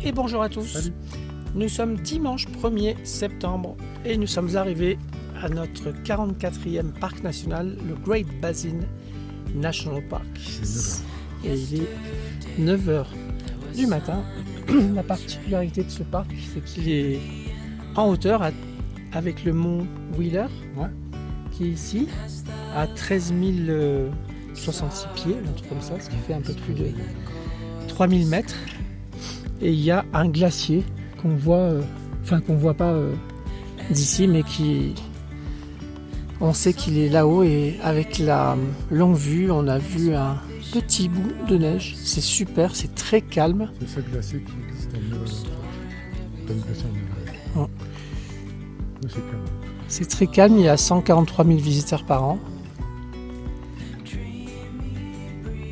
Et bonjour à tous. Salut. Nous sommes dimanche 1er septembre et nous sommes arrivés à notre 44e parc national, le Great Basin National Park. Et il est 9h du matin. La particularité de ce parc, c'est qu'il est en hauteur avec le mont Wheeler, qui est ici, à 13 066 pieds, un truc comme ça, ce qui fait un peu plus de 3000 mètres. Et il y a un glacier qu'on voit, qu'on voit pas d'ici, mais on sait qu'il est là-haut, et avec la longue vue, on a vu un petit bout de neige. C'est super, c'est très calme. C'est ce glacier qui existe en Nouvelle-Zélande. Mais c'est calme. C'est très calme, il y a 143 000 visiteurs par an.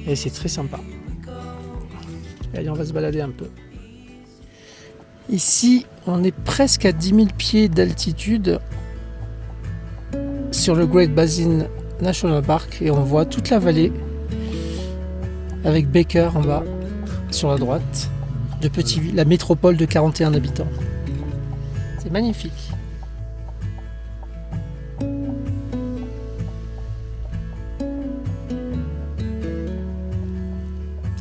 Et c'est très sympa. Allez, on va se balader un peu. Ici, on est presque à 10 000 pieds d'altitude sur le Great Basin National Park, et on voit toute la vallée avec Baker en bas sur la droite, la métropole de 41 habitants. C'est magnifique.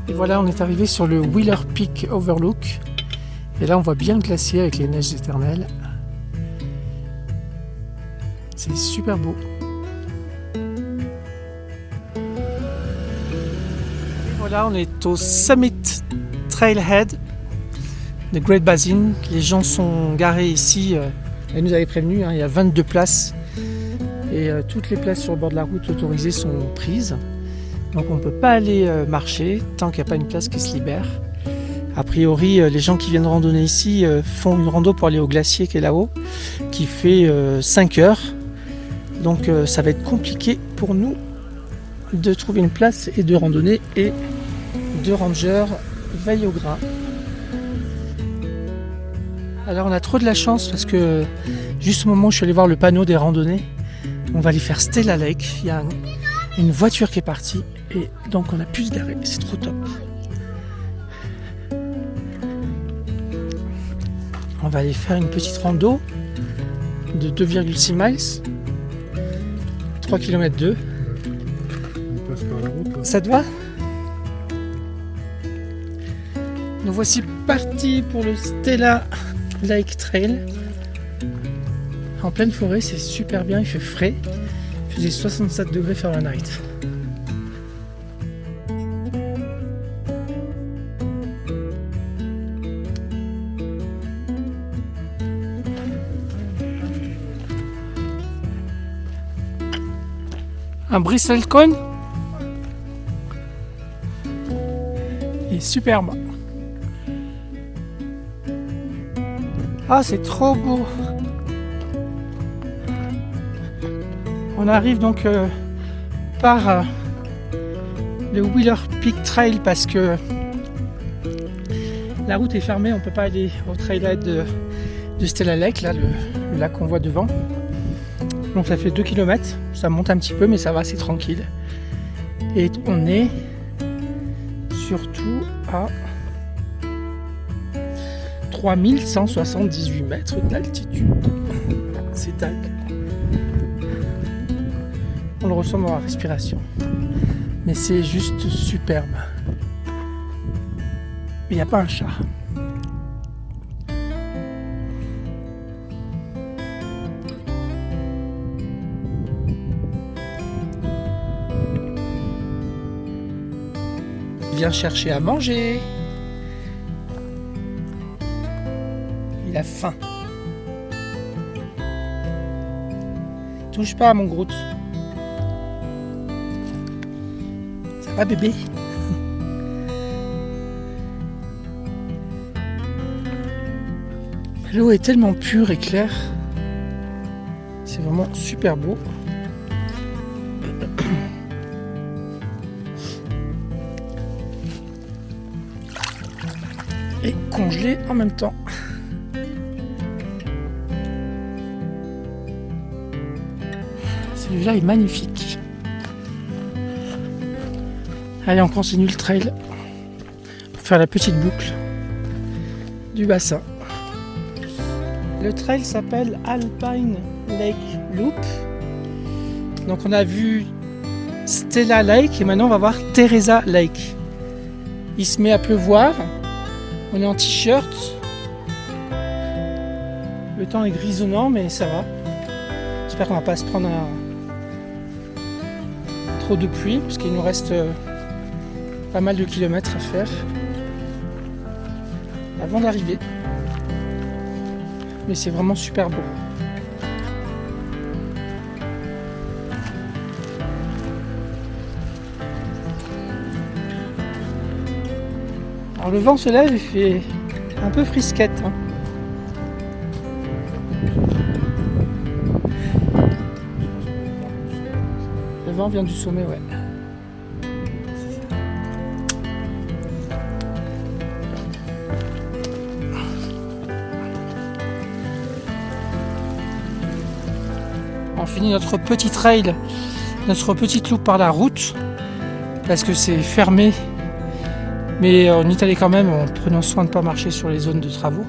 Et voilà, on est arrivé sur le Wheeler Peak Overlook. Et là, on voit bien le glacier avec les neiges éternelles. C'est super beau. Et voilà, on est au Summit Trailhead de Great Basin. Les gens sont garés ici. Elle nous avait prévenu, il y a 22 places. Et toutes les places sur le bord de la route autorisées sont prises. Donc on ne peut pas aller marcher tant qu'il n'y a pas une place qui se libère. A priori, les gens qui viennent randonner ici font une rando pour aller au glacier qui est là-haut, qui fait 5 heures. Donc ça va être compliqué pour nous de trouver une place et de randonner, et deux rangers veillent au grain. Alors on a trop de la chance parce que juste au moment où je suis allé voir le panneau des randonnées, on va aller faire Stella Lake. Il y a une voiture qui est partie et donc on a pu se garer. C'est trop top. On va aller faire une petite rando de 2,6 miles, 3 km 2. On passe par la route. Là. Ça te va? Nous voici partis pour le Stella Lake Trail. En pleine forêt, c'est super bien, il fait frais. Il faisait 67 degrés Fahrenheit. Un bristlecone. Il est superbe. Ah, c'est trop beau. On arrive donc par le Wheeler Peak Trail parce que la route est fermée. On ne peut pas aller au trailhead de Stella Lake, là, le lac qu'on voit devant. Donc ça fait 2 km, ça monte un petit peu, mais ça va, c'est tranquille. Et on est surtout à 3178 mètres d'altitude. C'est dingue. On le ressent dans la respiration. Mais c'est juste superbe. Il n'y a pas un chat. Il vient chercher à manger. Il a faim. Touche pas à mon Groot. Ça va, bébé? L'eau est tellement pure et claire. C'est vraiment super beau. Et congelé en même temps. Celui-là est magnifique. Allez, on continue le trail pour faire la petite boucle. du bassin. Le trail s'appelle Alpine Lake Loop. Donc on a vu Stella Lake et maintenant on va voir Teresa Lake. Il se met à pleuvoir. On est en t-shirt. Le temps est grisonnant mais ça va. J'espère qu'on va pas se prendre trop de pluie parce qu'il nous reste pas mal de kilomètres à faire avant d'arriver. Mais c'est vraiment super beau. Alors le vent se lève, il fait un peu frisquette. Hein. Le vent vient du sommet, ouais. On finit notre petit trail, notre petite loupe par la route, parce que c'est fermé. Mais on y est allé quand même en prenant soin de ne pas marcher sur les zones de travaux.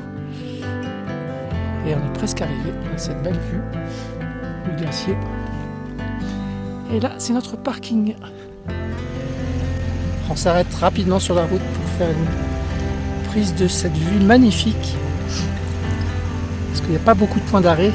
Et on est presque arrivé. On a cette belle vue du glacier. Et là, c'est notre parking. On s'arrête rapidement sur la route pour faire une prise de cette vue magnifique. Parce qu'il n'y a pas beaucoup de points d'arrêt.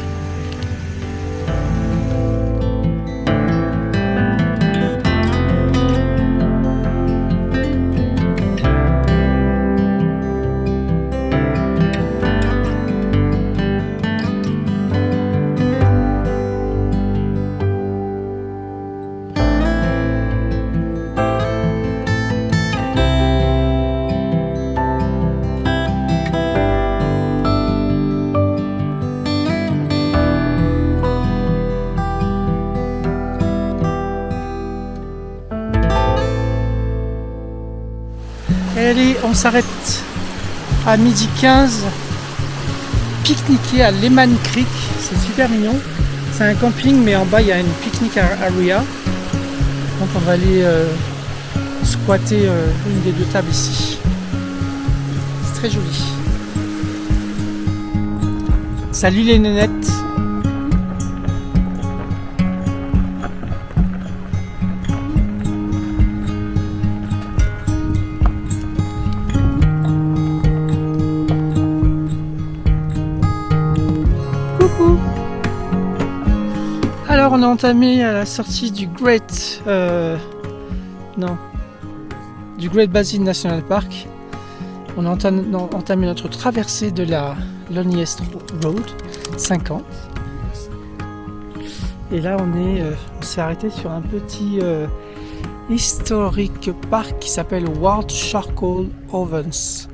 Allez, on s'arrête à 12h15, pique-niquer à Lehman Creek, c'est super mignon. C'est un camping, mais en bas il y a une picnic area. Donc on va aller squatter une des deux tables ici. C'est très joli. Salut les nénettes. Alors on a entamé à la sortie du Great Basin National Park. On a entamé notre traversée de la Loneliest Road 50. Et là on s'est arrêté sur un petit historique parc qui s'appelle Wild Charcoal Ovens.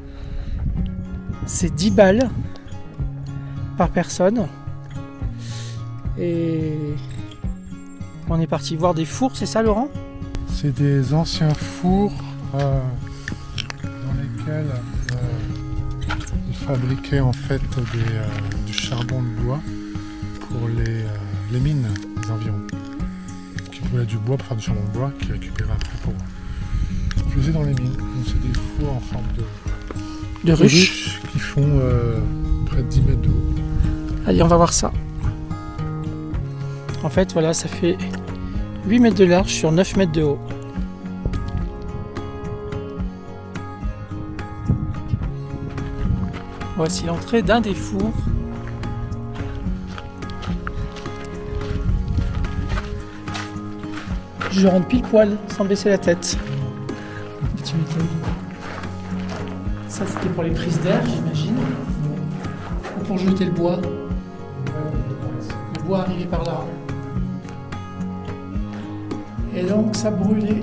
C'est 10 balles par personne. Et on est parti voir des fours, c'est ça Laurent? C'est des anciens fours dans lesquels ils fabriquaient en fait du charbon de bois pour les mines des environs. Qui brûlaient du bois pour faire du charbon de bois qui récupéraient après pour utiliser dans les mines. Donc c'est des fours en forme de ruches qui font près de 10 mètres de haut. Allez, on va voir ça. En fait, voilà, ça fait 8 mètres de large sur 9 mètres de haut. Voici l'entrée d'un des fours. Je rentre pile poil, sans baisser la tête. Ça, c'était pour les prises d'air, j'imagine. Ou pour jeter le bois. Le bois arrivé par là. Et donc ça brûlait.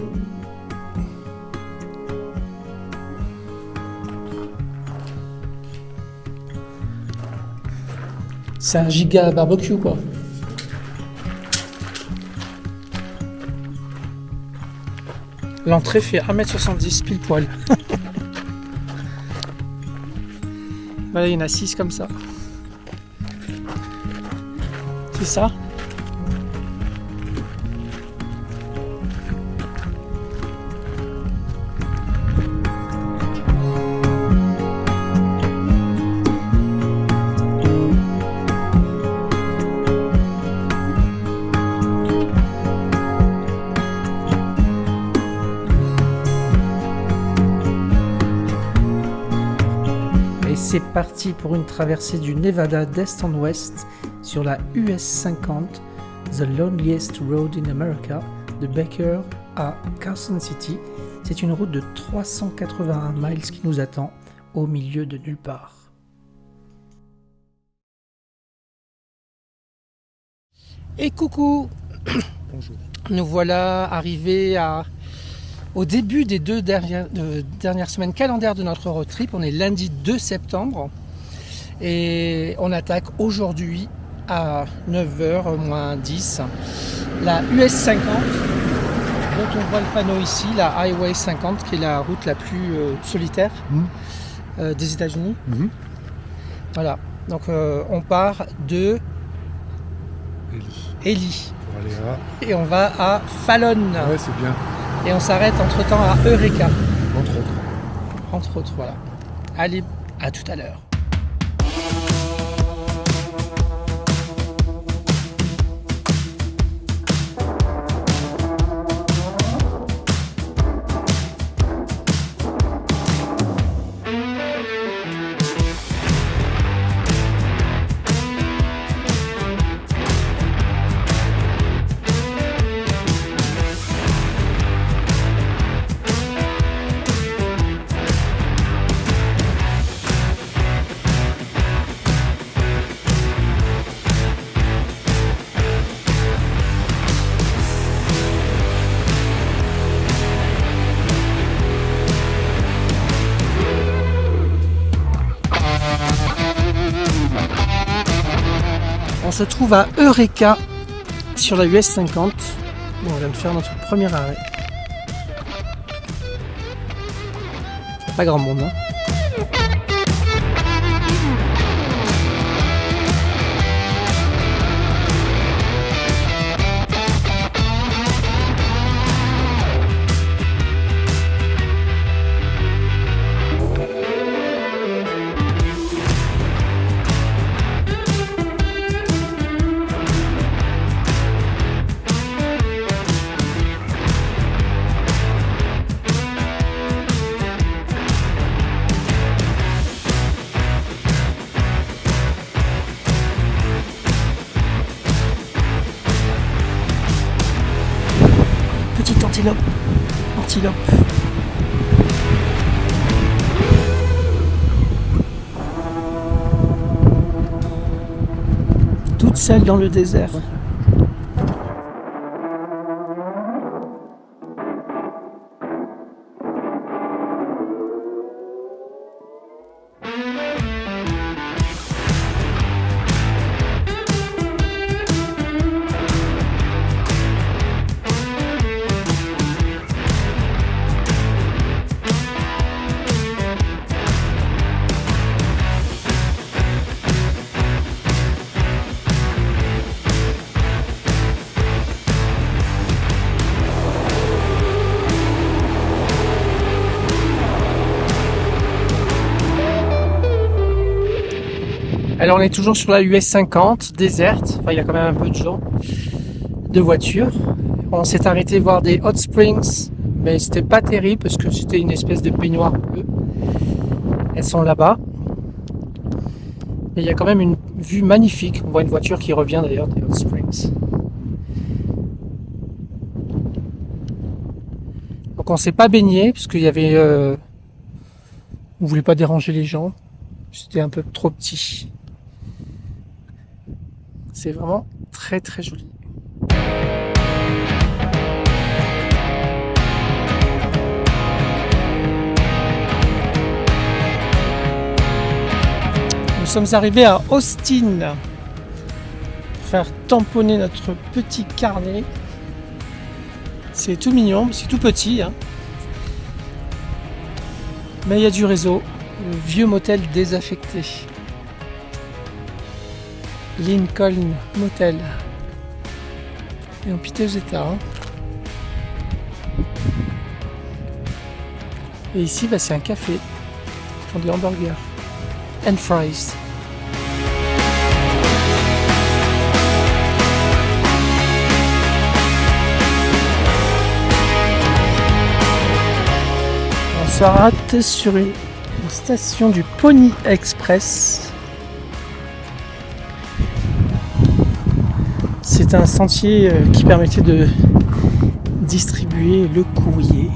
C'est un giga barbecue quoi. L'entrée fait 1m70 pile poil. Voilà, il y en a 6 comme ça. C'est ça. Allez, c'est parti pour une traversée du Nevada d'est en ouest sur la US 50, The Loneliest Road in America, de Baker à Carson City. C'est une route de 381 miles qui nous attend au milieu de nulle part. Et coucou. Bonjour. Nous voilà arrivés au début des deux dernières semaines calendaires de notre road trip. On est lundi 2 septembre et on attaque aujourd'hui à 9h moins 10 la US 50 dont on voit le panneau ici, la Highway 50 qui est la route la plus solitaire des États-Unis. Voilà, donc on part de Ely et on va à Fallon. Ouais, c'est bien. Et on s'arrête entre-temps à Eureka. Entre autres, voilà. Allez, à tout à l'heure. On se trouve à Eureka sur la US 50. On vient de faire notre premier arrêt. Pas grand monde, hein. Petite antilope. Toute seule dans le désert. Alors on est toujours sur la US 50, déserte, enfin il y a quand même un peu de gens, de voitures. On s'est arrêté voir des hot springs, mais c'était pas terrible parce que c'était une espèce de baignoire bleue. Elles sont là-bas. Et il y a quand même une vue magnifique. On voit une voiture qui revient d'ailleurs des hot springs. Donc on s'est pas baigné parce qu'il y avait... on voulait pas déranger les gens. C'était un peu trop petit. C'est vraiment très très joli. Nous sommes arrivés à Austin. Faire tamponner notre petit carnet. C'est tout mignon, c'est tout petit, hein. Mais il y a du réseau. Le vieux motel désaffecté. Lincoln Motel. Et en piteux état. Hein. Et ici, bah, c'est un café. Ils font des hamburgers. And fries. On s'arrête sur une Une station du Pony Express. C'est un sentier qui permettait de distribuer le courrier.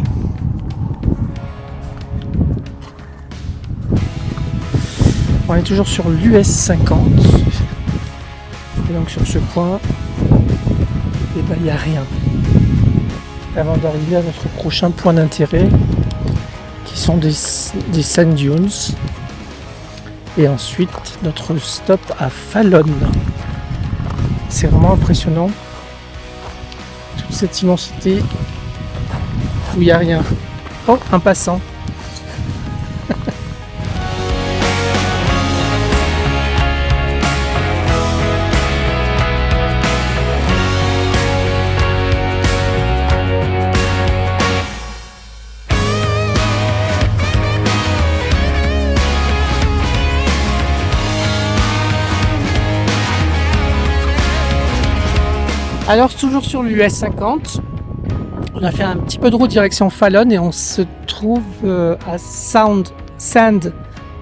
On est toujours sur l'US 50. Et donc sur ce point, il n'y a rien. Avant d'arriver à notre prochain point d'intérêt, qui sont des sand dunes. Et ensuite, notre stop à Fallon. C'est vraiment impressionnant. Toute cette immensité où il n'y a rien. Oh, un passant. Alors toujours sur l'US 50, on a fait un petit peu de route direction Fallon et on se trouve à Sand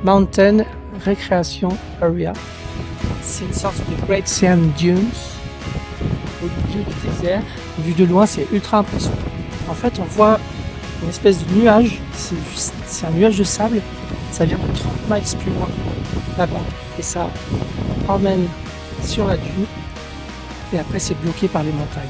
Mountain Recreation Area. C'est une sorte de Great Sand Dunes au milieu du désert. Vu de loin, c'est ultra impressionnant. En fait, on voit une espèce de nuage, c'est un nuage de sable, ça vient de 30 miles plus loin là-bas et ça emmène sur la dune. Et après c'est bloqué par les montagnes.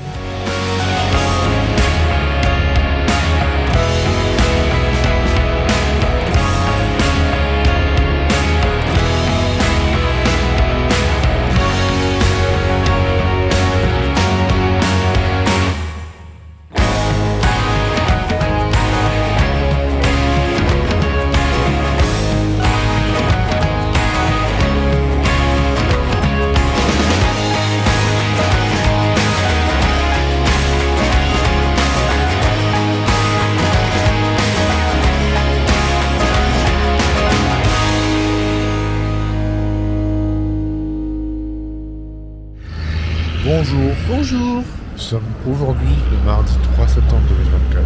Bonjour. Bonjour. Nous sommes aujourd'hui le mardi 3 septembre 2024.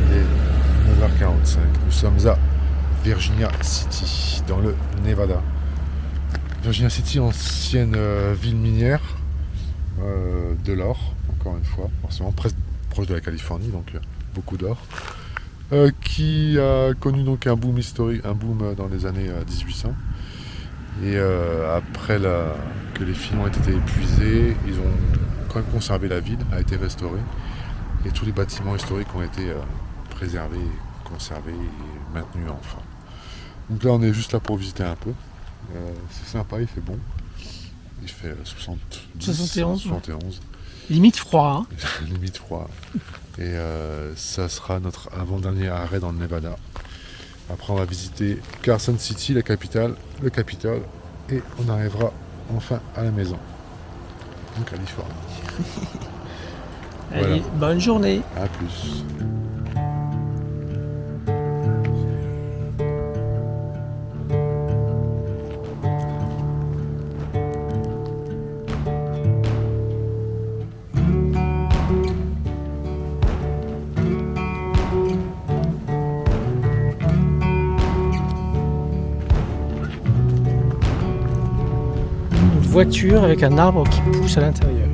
Il est 9h45. Nous sommes à Virginia City, dans le Nevada. Virginia City, ancienne ville minière de l'or, encore une fois, forcément presque proche de la Californie, donc beaucoup d'or, qui a connu donc un boom historique, un boom dans les années 1800. Et après que les fils ont été épuisés, ils ont quand même conservé la ville, a été restaurée. Et tous les bâtiments historiques ont été préservés, conservés et maintenus enfin. Donc là on est juste là pour visiter un peu. C'est sympa, il fait bon. Il fait 71. Limite froid. Hein. Limite froid. Et ça sera notre avant-dernier arrêt dans le Nevada. Après on va visiter Carson City, la capitale, le Capitole, et on arrivera enfin à la maison, en Californie. Allez, voilà. Bonne journée. À plus. Voiture avec un arbre qui pousse à l'intérieur.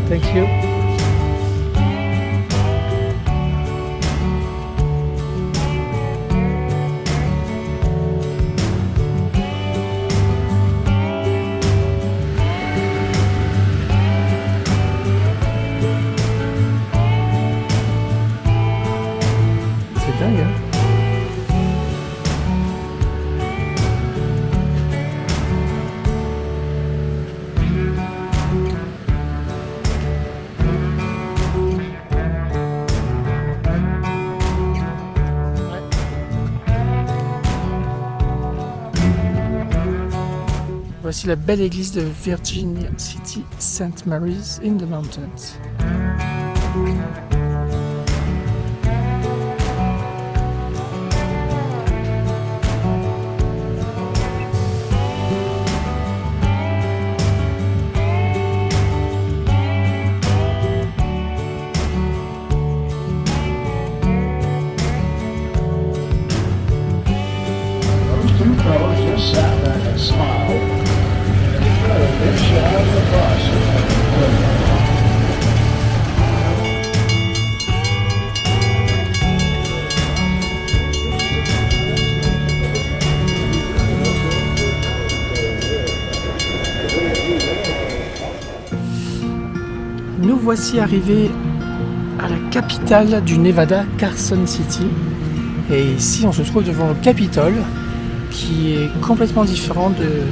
Thank you. Dingue, hein. Voici la belle église de Virginia City, St. Mary's in the Mountains. Nous voici arrivés à la capitale du Nevada, Carson City. Et ici, on se trouve devant le Capitole, qui est complètement différent de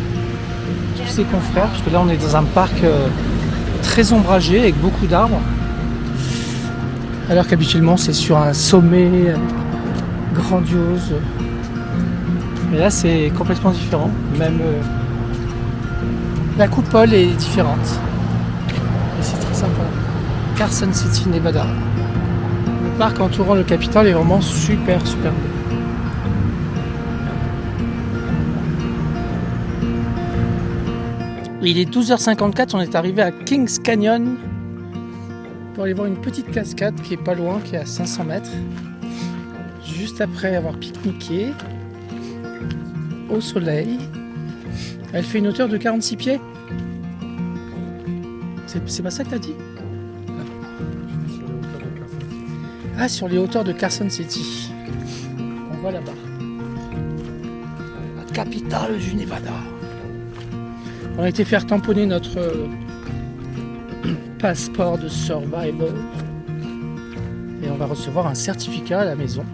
tous ses confrères, parce que là, on est dans un parc très ombragé, avec beaucoup d'arbres. Alors qu'habituellement, c'est sur un sommet grandiose. Mais là, c'est complètement différent. Même la coupole est différente. Et c'est très sympa. Carson City, Nevada. Le parc entourant le Capitole est vraiment super beau. Il est 12h54, on est arrivé à Kings Canyon pour aller voir une petite cascade qui est pas loin, qui est à 500 mètres. Juste après avoir pique-niqué au soleil. Elle fait une hauteur de 46 pieds. C'est pas ça que t'as dit? Ah, sur les hauteurs de Carson City. On voit là-bas. La capitale du Nevada. On a été faire tamponner notre passeport de survival. Et on va recevoir un certificat à la maison.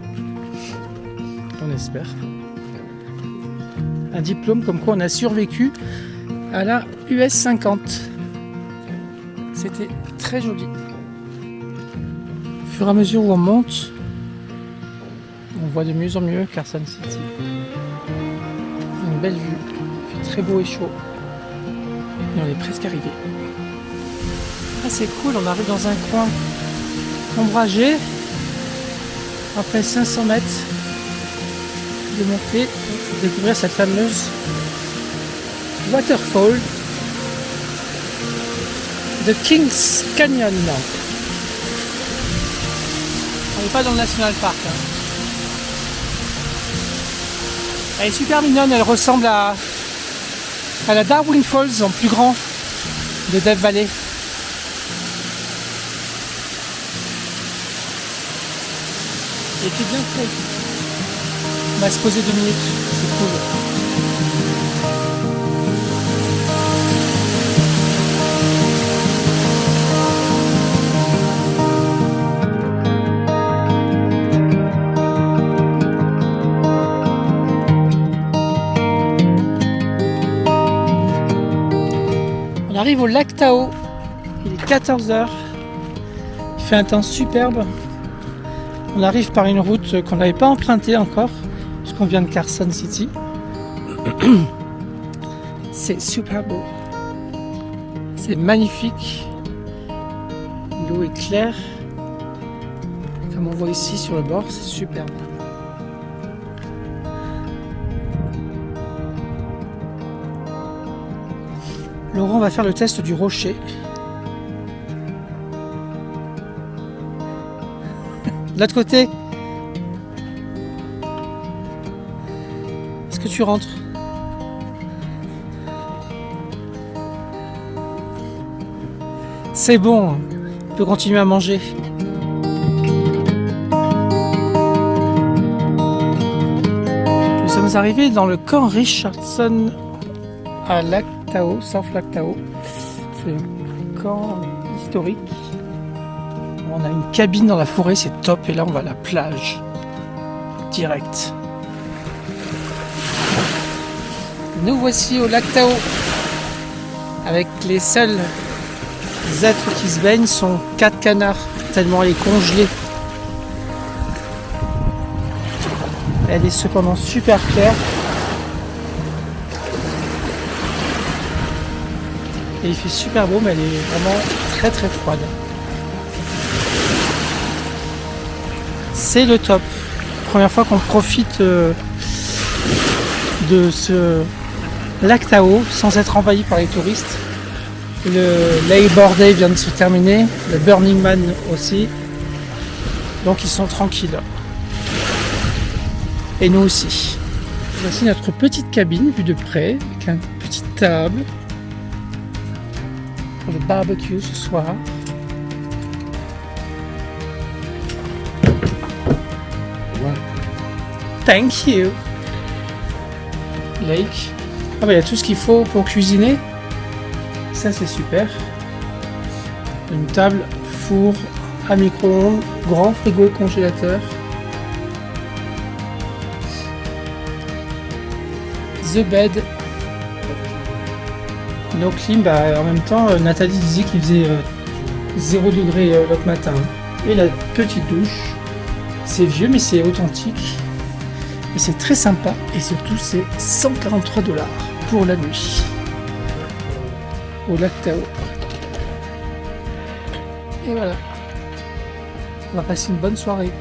On espère. Un diplôme comme quoi on a survécu à la US 50. C'était très joli. Au fur et à mesure où on monte, on voit de mieux en mieux Carson City. Une belle vue, il fait très beau et chaud. Et on est presque arrivé. Ah, c'est cool, on arrive dans un coin ombragé. Après 500 mètres de montée, pour découvrir cette fameuse waterfall de Kings Canyon. On n'est pas dans le National Park. Elle est super mignonne, elle ressemble à la Darwin Falls en plus grand de Death Valley. Et puis bien fait. On va se poser 2 minutes, c'est cool. On arrive au lac Tahoe, il est 14h, il fait un temps superbe. On arrive par une route qu'on n'avait pas empruntée encore, puisqu'on vient de Carson City. C'est super beau, c'est magnifique, l'eau est claire, comme on voit ici sur le bord, c'est superbe. Laurent va faire le test du rocher. De l'autre côté. Est-ce que tu rentres? C'est bon, on peut continuer à manger. Nous sommes arrivés dans le camp Richardson à Lac Tahoe, South Lac Tahoe. C'est un camp historique. On a une cabine dans la forêt, c'est top. Et là, on va à la plage. Direct. Nous voici au lac Tahoe. Avec les seuls êtres qui se baignent sont 4 canards. Tellement elle est congelée. Elle est cependant super claire. Et il fait super beau, mais elle est vraiment très très froide. C'est le top. Première fois qu'on profite de ce lac Tahoe sans être envahi par les touristes. Le Labor Day vient de se terminer, le Burning Man aussi. Donc ils sont tranquilles. Et nous aussi. Voici notre petite cabine vue de près, avec une petite table pour le barbecue ce soir. Ouais. Thank you. Lake. Ah bah il y a tout ce qu'il faut pour cuisiner. Ça c'est super. Une table, four à micro-ondes, grand frigo et congélateur. The bed. No clim, bah en même temps Nathalie disait qu'il faisait 0 degré l'autre matin. Et la petite douche. C'est vieux mais c'est authentique. Et c'est très sympa. Et surtout c'est 143 $ pour la nuit. Au lac Tao. Et voilà. On va passer une bonne soirée.